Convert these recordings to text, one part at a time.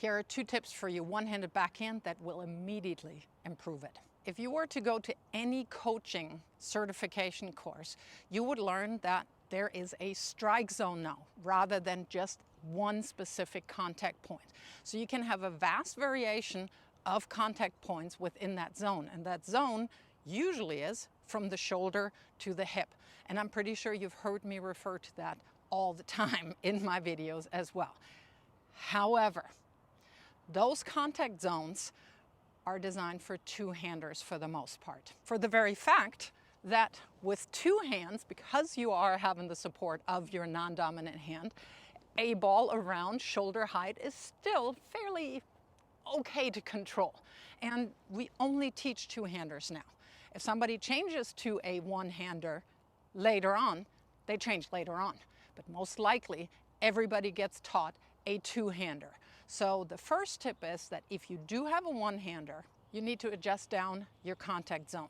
Here are 2 tips for you one-handed backhand that will immediately improve it. If you were to go to any coaching certification course, you would learn that there is a strike zone now, rather than just one specific contact point. So you can have a vast variation of contact points within that zone, and that zone usually is from the shoulder to the hip. And I'm pretty sure you've heard me refer to that all the time in my videos as well. However, those contact zones are designed for two-handers for the most part, for the very fact that with 2 hands, because you are having the support of your non-dominant hand, a ball around shoulder height is still fairly okay to control. And we only teach 2-handers now. If somebody changes to a 1-hander later on, they change later on. But most likely, everybody gets taught a 2-hander. So the first tip is that if you do have a 1-hander, you need to adjust down your contact zone.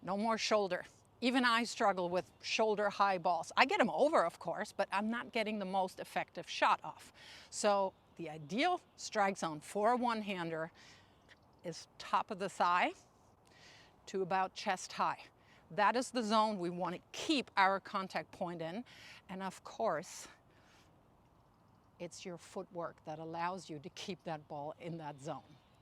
No more shoulder. Even I struggle with shoulder high balls. I get them over, of course, but I'm not getting the most effective shot off. So the ideal strike zone for a 1-hander is top of the thigh to about chest high. That is the zone we want to keep our contact point in. And of course, it's your footwork that allows you to keep that ball in that zone.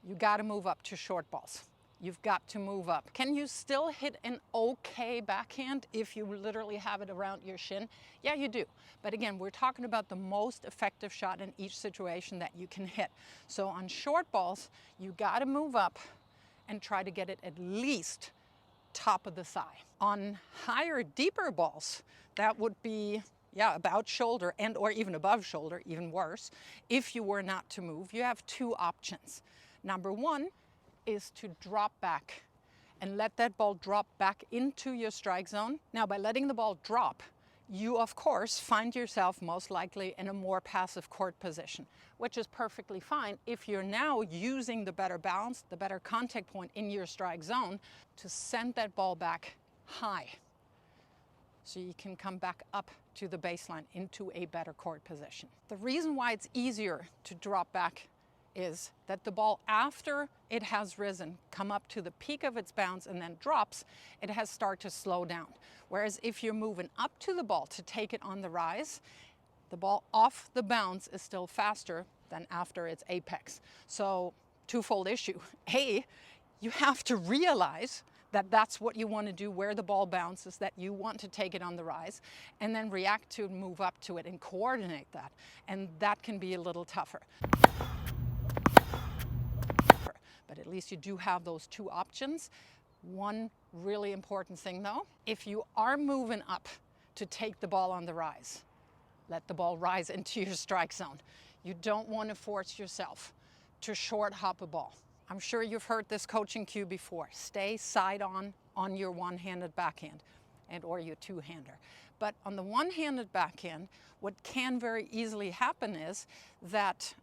You got to move up to short balls. You've got to move up. Can you still hit an okay backhand if you literally have it around your shin? Yeah, you do. But again, we're talking about the most effective shot in each situation that you can hit. So on short balls, you got to move up and try to get it at least top of the thigh. On higher, deeper balls, that would be about shoulder and or even above shoulder, even worse. If you were not to move, you have 2 options. Number 1 is to drop back and let that ball drop back into your strike zone. Now, by letting the ball drop, you of course find yourself most likely in a more passive court position, which is perfectly fine if you're now using the better balance, the better contact point in your strike zone to send that ball back high. So you can come back up to the baseline into a better court position. The reason why it's easier to drop back is that the ball, after it has risen, come up to the peak of its bounce and then drops, it has started to slow down. Whereas if you're moving up to the ball to take it on the rise, the ball off the bounce is still faster than after its apex. So twofold issue. A, you have to realize that that's what you want to do where the ball bounces, that you want to take it on the rise, and then react to and move up to it and coordinate that. And that can be a little tougher. But at least you do have those 2 options. One really important thing though, if you are moving up to take the ball on the rise, let the ball rise into your strike zone. You don't want to force yourself to short hop a ball. I'm sure you've heard this coaching cue before. Stay side on your 1-handed backhand and or your 2-hander. But on the 1-handed backhand, what can very easily happen is that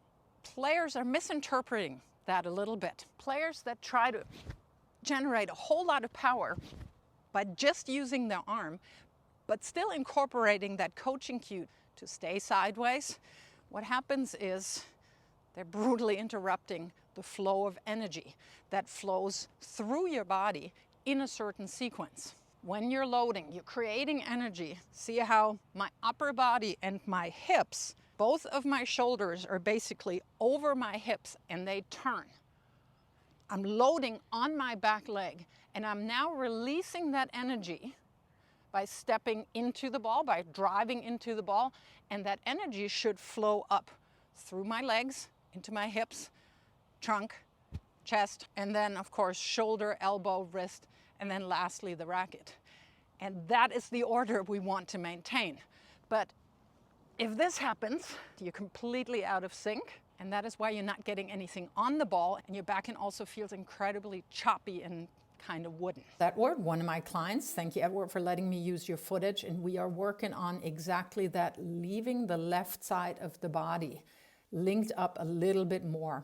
players are misinterpreting that a little bit. Players that try to generate a whole lot of power by just using their arm, but still incorporating that coaching cue to stay sideways, what happens is they're brutally interrupting the flow of energy that flows through your body in a certain sequence. When you're loading, you're creating energy. See how my upper body and my hips, both of my shoulders are basically over my hips and they turn. I'm loading on my back leg and I'm now releasing that energy by stepping into the ball, by driving into the ball, and that energy should flow up through my legs, into my hips, trunk, chest, and then of course shoulder, elbow, wrist, and then lastly the racket. And that is the order we want to maintain. But if this happens, you're completely out of sync, and that is why you're not getting anything on the ball, and your backhand also feels incredibly choppy and kind of wooden. Edward, one of my clients, thank you Edward for letting me use your footage, and we are working on exactly that, leaving the left side of the body linked up a little bit more.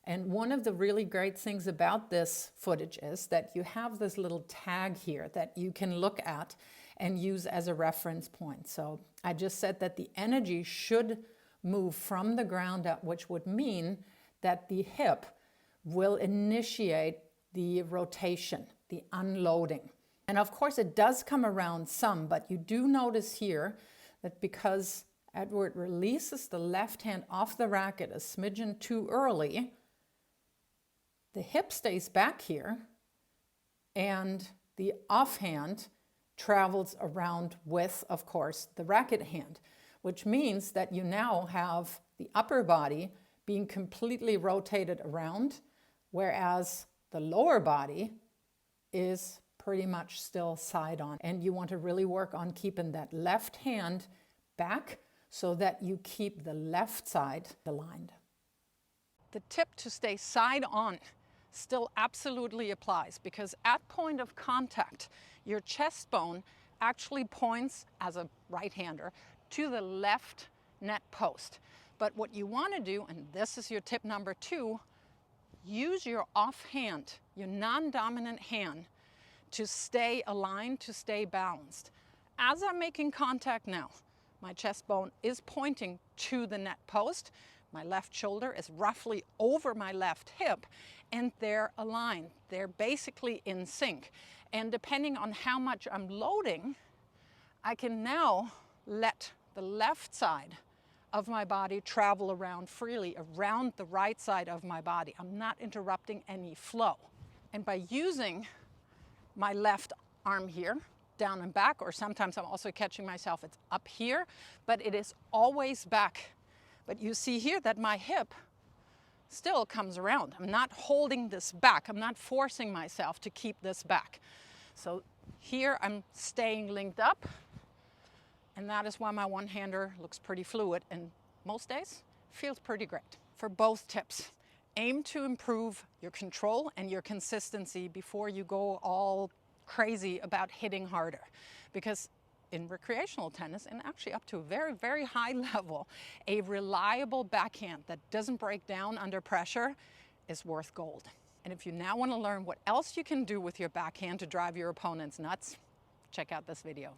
And one of the really great things about this footage is that you have this little tag here that you can look at and use as a reference point. So I just said that the energy should move from the ground up, which would mean that the hip will initiate the rotation, the unloading. And of course it does come around some, but you do notice here that because Edward releases the left hand off the racket a smidgen too early, the hip stays back here and the offhand travels around with, of course, the racket hand, which means that you now have the upper body being completely rotated around, whereas the lower body is pretty much still side on. And you want to really work on keeping that left hand back so that you keep the left side aligned. The tip to stay side on still absolutely applies, because at point of contact, your chest bone actually points, as a right-hander, to the left net post. But what you want to do, and this is your tip number 2, use your offhand, your non-dominant hand, to stay aligned, to stay balanced. As I'm making contact now, my chest bone is pointing to the net post. My left shoulder is roughly over my left hip, and they're aligned. They're basically in sync. And depending on how much I'm loading, I can now let the left side of my body travel around freely, around the right side of my body. I'm not interrupting any flow. And by using my left arm here, down and back, or sometimes I'm also catching myself, it's up here, but it is always back. But you see here that my hip still comes around. I'm not holding this back. I'm not forcing myself to keep this back. So here I'm staying linked up, and that is why my one-hander looks pretty fluid, and most days feels pretty great. For both tips, aim to improve your control and your consistency before you go all crazy about hitting harder. Because in recreational tennis, and actually up to a very, very high level, a reliable backhand that doesn't break down under pressure is worth gold. And if you now want to learn what else you can do with your backhand to drive your opponents nuts, check out this video.